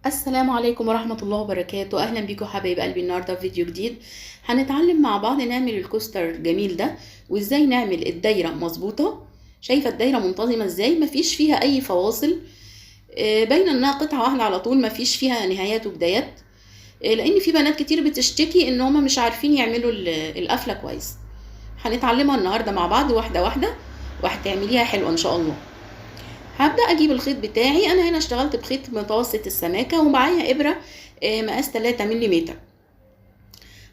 السلام عليكم ورحمة الله وبركاته. أهلا بيكم حبايب قلبي. النهاردة في فيديو جديد هنتعلم مع بعض نعمل الكوستر الجميل ده، وإزاي نعمل الدايرة مظبوطة. شايفة الدايرة منتظمة إزاي؟ مفيش فيها أي فواصل، باينة إنها قطعة واحدة على طول، مفيش فيها نهايات وبدايات. لأن في بنات كتير بتشتكي إن هما مش عارفين يعملوا القفلة كويس. هنتعلمها النهاردة مع بعض واحدة واحدة، وهتعمليها حلوة إن شاء الله. هبدأ أجيب الخيط بتاعي. أنا هنا اشتغلت بخيط متوسط السماكة ومعايا إبرة مقاس 3 ملم.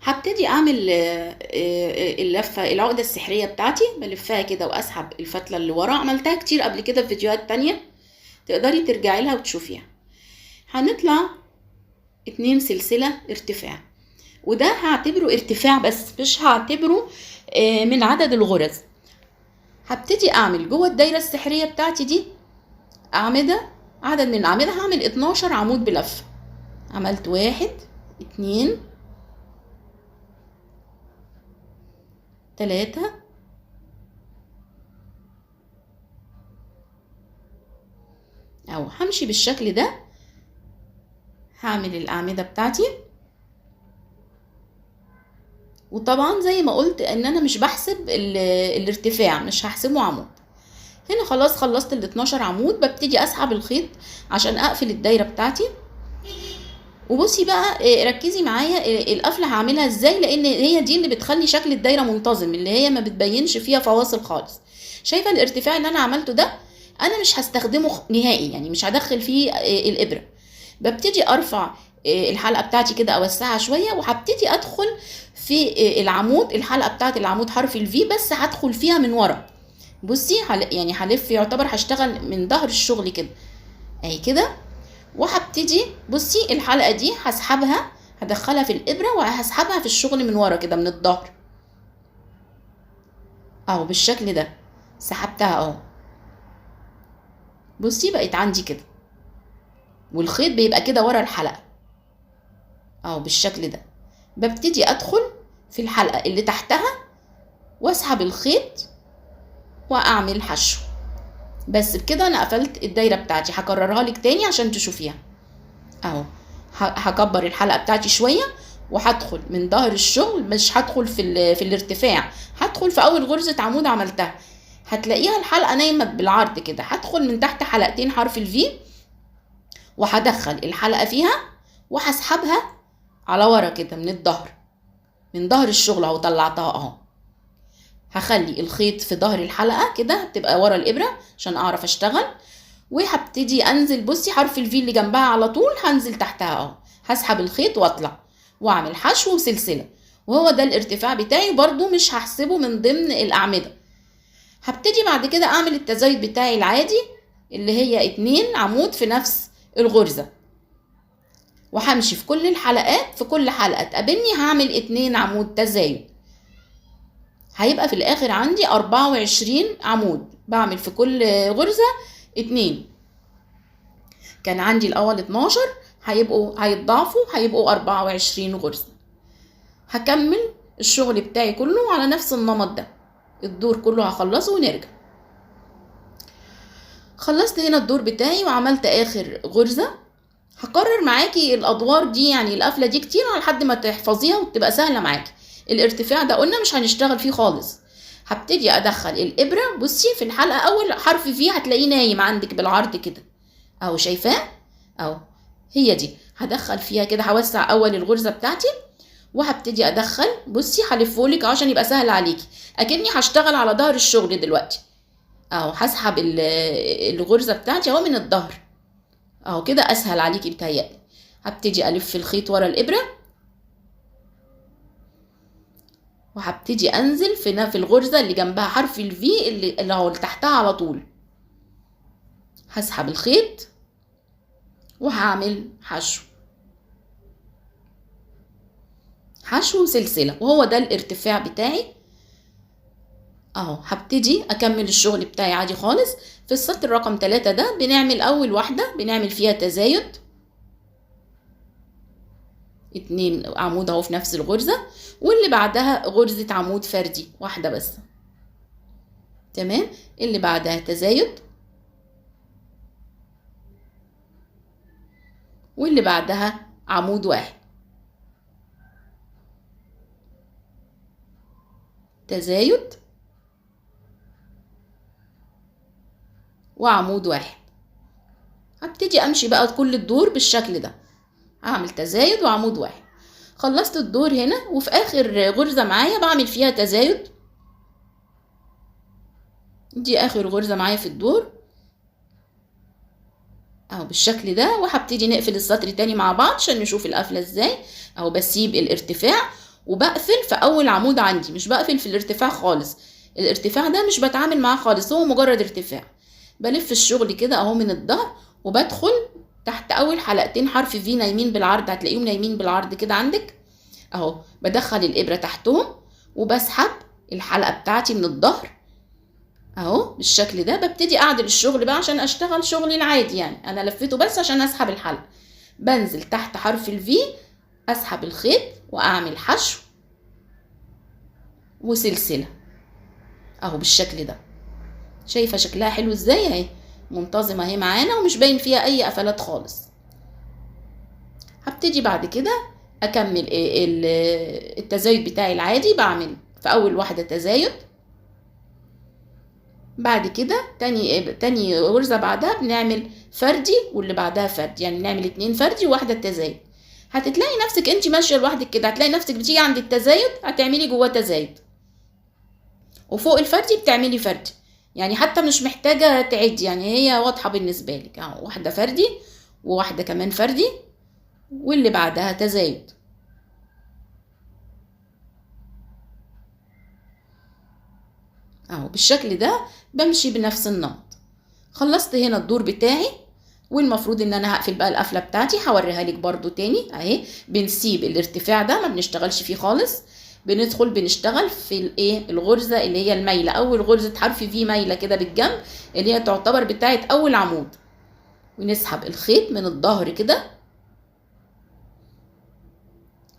هبتدي أعمل اللفة، العقدة السحرية بتاعتي. بلفها كده وأسحب الفتلة اللي ورا. عملتها كتير قبل كده في فيديوهات تانية، تقدري ترجعي لها وتشوفيها. هنطلع 2 سلسلة ارتفاع، وده هعتبره ارتفاع بس، مش هعتبره من عدد الغرز. هبتدي أعمل جوه الدايرة السحرية بتاعتي دي أعمدة، عدد من الأعمدة. هعمل 12 عمود بلف. عملت 1 2 3 أو همشي بالشكل ده. هعمل الأعمدة بتاعتي، وطبعا زي ما قلت ان انا مش بحسب الارتفاع، مش هحسبه عمود. هنا خلاص خلصت ال 12 عمود. ببتدي اسحب الخيط عشان اقفل الدايرة بتاعتي. وبصي بقى، ركزي معايا القفله هعملها ازاي، لان هي دي اللي بتخلي شكل الدايره منتظم، اللي هي ما بتبينش فيها فواصل خالص. شايفه الارتفاع اللي انا عملته ده؟ انا مش هستخدمه نهائي، يعني مش هدخل فيه الابره. ببتدي ارفع الحلقه بتاعتي كده، اوسعها شويه، وهبتدي ادخل في العمود. الحلقه بتاعت العمود حرف الفي، بس هدخل فيها من ورا. بصي يعني هلف، يعتبر هشتغل من ظهر الشغل كده، اهي كده. وهبتدي بصي الحلقه دي هسحبها، هدخلها في الابره وهسحبها في الشغل من ورا كده من الظهر، اهو بالشكل ده. سحبتها اهو، بصي بقت عندي كده، والخيط بيبقى كده ورا الحلقه اهو بالشكل ده. ببتدي ادخل في الحلقه اللي تحتها واسحب الخيط واعمل حشو. بس بكده انا قفلت الدايره بتاعتي. هكررها لك تاني عشان تشوفيها اهو. هكبر الحلقه بتاعتي شويه، وهدخل من ظهر الشغل، مش هدخل في الارتفاع، هدخل في اول غرزه عمود عملتها. هتلاقيها الحلقه نايمه بالعرض كده. هدخل من تحت حلقتين حرف الفي، وهدخل الحلقه فيها وهسحبها على ورا كده من الظهر، من ظهر الشغل اهو. طلعتها اهو. هخلي الخيط في ظهر الحلقه كده، تبقى ورا الابره عشان اعرف اشتغل. وهبتدي انزل، بصي حرف الفي اللي جنبها على طول هنزل تحتها اهو. هسحب الخيط واطلع واعمل حشو وسلسله، وهو ده الارتفاع بتاعي. برضو مش هحسبه من ضمن الاعمده. هبتدي بعد كده اعمل التزايد بتاعي العادي، اللي هي 2 عمود في نفس الغرزه. وهمشي في كل الحلقات، في كل حلقه تقابلني هعمل 2 عمود تزايد. هيبقى في الاخر عندي 24 عمود. بعمل في كل غرزه 2. كان عندي الاول 12، هيتضاعفوا هيبقوا 24 غرزة. هكمل الشغل بتاعي كله على نفس النمط ده. الدور كله هخلصه ونرجع. خلصت هنا الدور بتاعي وعملت اخر غرزة. هكرر معاكي الادوار دي، يعني القفلة دي كتير لحد ما تحفظيها وتبقى سهلة معاكي. الارتفاع ده قلنا مش هنشتغل فيه خالص. هبتدي ادخل الابرة، بصي في الحلقة اول حرف فيه هتلاقيه نايم عندك بالعرض كده اهو، شايفاه اهو. هي دي هدخل فيها كده. هوسع اول الغرزه بتاعتي وهبتدي ادخل. بصي هلفهولك عشان يبقى سهل عليكي، اكني هشتغل على ظهر الشغل دلوقتي اهو. هسحب الغرزه بتاعتي اهو من الظهر اهو كده، اسهل عليكي بتهيألي. هبتدي الف الخيط ورا الابره، وهبتدي انزل في الغرزه اللي جنبها حرف الفي اللي هو اللي تحتها على طول. هسحب الخيط وهعمل حشو، حشو وسلسلة، وهو ده الارتفاع بتاعي اهو. هبتدي اكمل الشغل بتاعي عادي خالص. في السطر رقم 3 ده بنعمل اول واحدة بنعمل فيها تزايد 2 عمود اهو في نفس الغرزة، واللي بعدها غرزة عمود فردي واحدة بس. تمام. اللي بعدها تزايد، واللي بعدها عمود واحد، تزايد وعمود واحد. هبتدي امشي بقى كل الدور بالشكل ده، اعمل تزايد وعمود واحد. خلصت الدور هنا، وفي اخر غرزة معايا بعمل فيها تزايد، دي اخر غرزة معايا في الدور اهو بالشكل ده. وهبتدي نقفل السطر تاني مع بعض عشان نشوف القفلة ازاي اهو. بسيب الارتفاع وبقفل في اول عمود عندي، مش بقفل في الارتفاع خالص، الارتفاع ده مش بتعامل معاه خالص، هو مجرد ارتفاع. بلف الشغل كده اهو من الظهر، وبدخل تحت اول حلقتين حرف في نايمين بالعرض، هتلاقيهم نايمين بالعرض كده عندك اهو. بدخل الابرة تحتهم وبسحب الحلقة بتاعتي من الظهر اهو بالشكل ده. ببتدي اعدل الشغل بقى عشان اشتغل شغلي العادي، يعني انا لفيته بس عشان اسحب الحلقة. بنزل تحت حرف الفي، اسحب الخيط واعمل حشو وسلسلة اهو بالشكل ده. شايفة شكلها حلو ازاي اهي، منتظمة اهي معانا ومش باين فيها اي قفلات خالص. هبتدي بعد كده اكمل التزايد بتاعي العادي. بعمل في اول واحدة تزايد، بعد كده تاني غرزة بعدها بنعمل فردي، واللي بعدها فردي، يعني نعمل 2 فردي وواحدة تزايد. هتتلاقي نفسك انت ماشية لوحدك كده، هتلاقي نفسك بتيجي عند التزايد هتعملي جواه تزايد، وفوق الفردي بتعملي فردي، يعني حتى مش محتاجة تعدي، يعني هي واضحة بالنسبة لك اهو. واحدة فردي وواحدة كمان فردي واللي بعدها تزايد اهو بالشكل ده. بمشي بنفس النمط. خلصت هنا الدور بتاعي، والمفروض ان انا هقفل بقى القفله بتاعتي. هوريها لك برضو تاني اهي. بنسيب الارتفاع ده ما بنشتغلش فيه خالص، بندخل بنشتغل في الايه الغرزه اللي هي المايله، اول غرزه حرف في مايله كده بالجنب اللي هي تعتبر بتاعه اول عمود، ونسحب الخيط من الظهر كده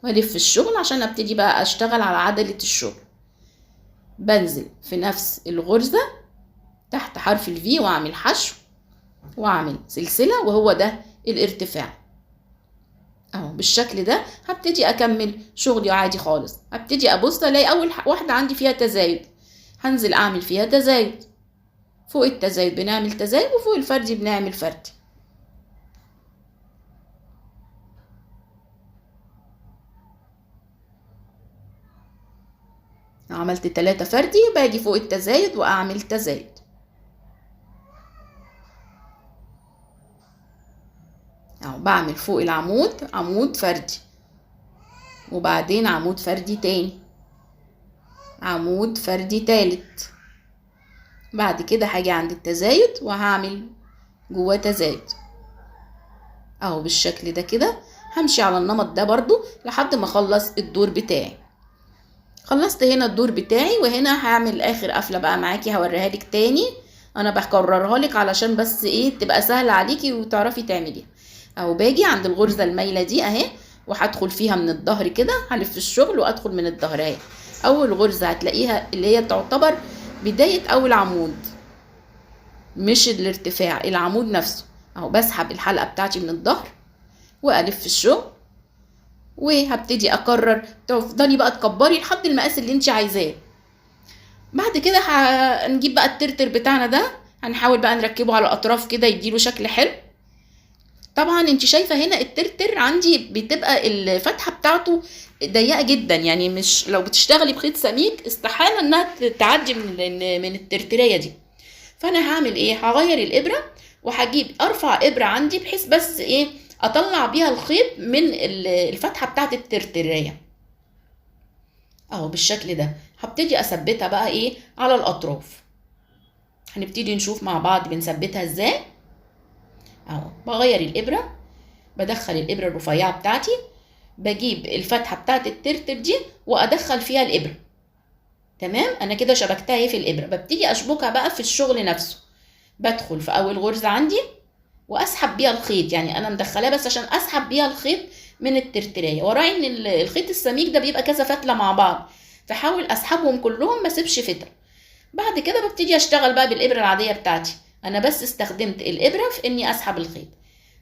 والف الشغل عشان ابتدي بقى اشتغل على عدله الشغل. بنزل في نفس الغرزه تحت حرف الفي واعمل حشو واعمل سلسله، وهو ده الارتفاع اهو بالشكل ده. هبتدي اكمل شغلي عادي خالص. هبتدي ابص الاقي اول واحده عندي فيها تزايد، هنزل اعمل فيها تزايد. فوق التزايد بنعمل تزايد، وفوق الفردي بنعمل فردي. عملت 3 فردي، باجي فوق التزايد واعمل تزايد اهو. بعمل فوق العمود عمود فردي، وبعدين عمود فردي تاني، عمود فردي تالت. بعد كده هاجي عند التزايد وهعمل جواه تزايد اهو بالشكل ده كده. همشي على النمط ده برضو لحد ما اخلص الدور بتاعي. خلصت هنا الدور بتاعي، وهنا هعمل اخر قفله بقى معاكي هوريها لك تاني. انا بكررها لك علشان بس ايه تبقى سهله عليكي وتعرفي تعمليها اهو. باجي عند الغرزه المايله دي اهي، وهدخل فيها من الظهر كده، هلف الشغل وادخل من الظهر اهي. اول غرزه هتلاقيها اللي هي تعتبر بدايه اول عمود، مش الارتفاع، العمود نفسه اهو. بسحب الحلقه بتاعتي من الظهر والف الشغل، وهبتدي اكرر. تفضلي بقى تكبري لحد المقاس اللي انت عايزاه. بعد كده هنجيب بقى الترتر بتاعنا ده، هنحاول بقى نركبه على الاطراف كده يديله شكل حلو. طبعا انت شايفه هنا الترتر عندي بتبقى الفتحه بتاعته ضيقه جدا، يعني مش لو بتشتغلي بخيط سميك استحاله انها تعدي من الترتريه دي. فانا هعمل ايه؟ هغير الابره وهجيب ارفع ابره عندي بحيث بس ايه اطلع بيها الخيط من الفتحه بتاعت الترتريه اهو بالشكل ده. هبتدي اثبتها بقى ايه على الاطراف. هنبتدي نشوف مع بعض بنثبتها ازاي اهو. بغير الابره، بدخل الابره الرفيعه بتاعتي، بجيب الفتحه بتاعت الترتر دي وادخل فيها الابره. تمام، انا كده شبكتها اهي في الابره. ببتدي اشبكها بقى في الشغل نفسه. بدخل في اول غرزه عندي واسحب بيها الخيط، يعني انا مدخلاه بس عشان اسحب بيها الخيط من الترتريه. وراي ان الخيط السميك ده بيبقى كذا فتله مع بعض، فحاول اسحبهم كلهم ما اسيبش فتله. بعد كده ببتدي اشتغل بقى بالابره العاديه بتاعتي. انا بس استخدمت الابره في اني اسحب الخيط.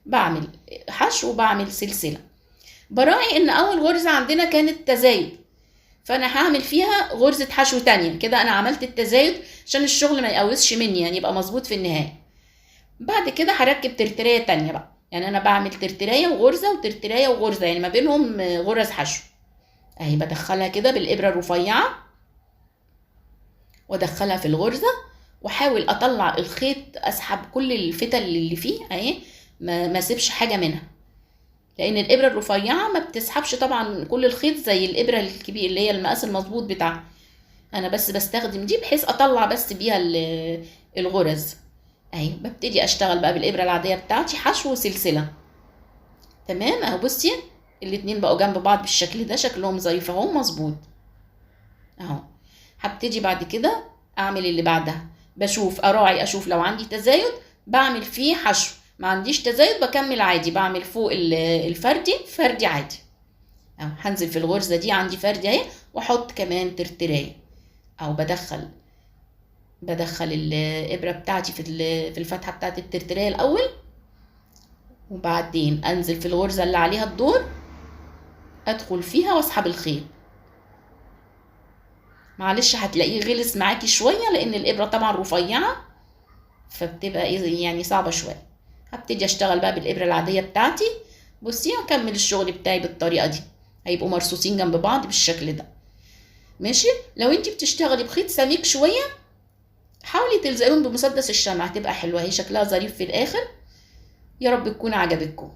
بعمل حشو وبعمل سلسلة. براعي ان اول غرزة عندنا كانت تزايد، فانا هعمل فيها غرزة حشو تانية كده. انا عملت التزايد عشان الشغل ما يقوسش مني، يعني يبقى مظبوط في النهاية. بعد كده هركب ترتراية تانية بقى، يعني انا بعمل ترتراية وغرزة وترتراية وغرزة، يعني ما بينهم غرز حشو. اهي بدخلها كده بالابرة الرفيعة وادخلها في الغرزة، واحاول اطلع الخيط، اسحب كل الفتل اللي فيه اهي، ما اسيبش حاجة منها، لان الابرة الرفيعة ما بتسحبش طبعا كل الخيط زي الابرة الكبيرة اللي هي المقاس المظبوط بتاعها. انا بس بستخدم دي بحيث اطلع بس بيها الغرز. اهي ببتدي اشتغل بقى بالابرة العادية بتاعتي حشو وسلسلة. تمام اهو بصي الاتنين بقوا جنب بعض بالشكل ده، شكلهم ظريف اهو مظبوط اهو. هبتدي بعد كده اعمل اللي بعدها، بشوف اراعي اشوف لو عندي تزايد بعمل فيه حشو، ما عنديش تزايد بكمل عادي، بعمل فوق الفردي فردي عادي اهو. هنزل في الغرزة دي عندي فردي اهي، واحط كمان ترتراية او بدخل الابرة بتاعتي في الفتحة بتاعت الترتراية الاول، وبعدين انزل في الغرزة اللي عليها الدور، ادخل فيها واسحب الخيط. معلش هتلاقيه غلس معاكي شوية لان الابرة طبعا رفيعة، فبتبقى يعني صعبة شوية. هبتدي اشتغل بقى بالابرة العادية بتاعتي. بصي هكمل الشغل بتاعي بالطريقة دي، هيبقوا مرصوصين جنب بعض بالشكل ده. ماشي. لو انت بتشتغلي بخيط سميك شوية حاولي تلزقيهم بمسدس الشمع، هتبقى حلوة، هي شكلها ظريف في الاخر. يا رب تكون عجبتكم.